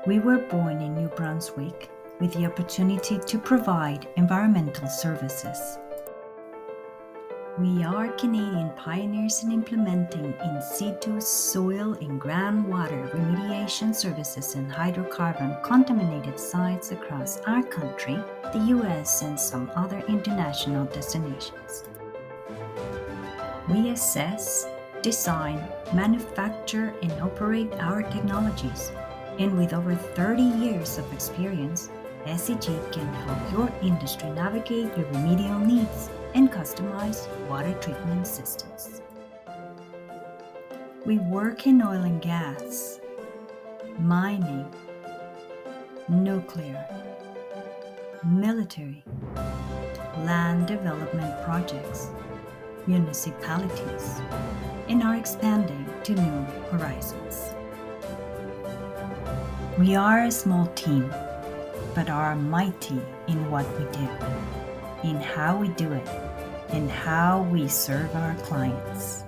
We were born in New Brunswick with the opportunity to provide environmental services. We are Canadian pioneers in implementing in situ soil and groundwater remediation services in hydrocarbon contaminated sites across our country, the US, and some other international destinations. We assess, design, manufacture, and operate our technologies. And with over 30 years of experience, SCG can help your industry navigate your remedial needs and customize water treatment systems. We work in oil and gas, mining, nuclear, military, land development projects, municipalities, and are expanding to new horizons. We are a small team, but are mighty in what we do, in how we do it, and how we serve our clients.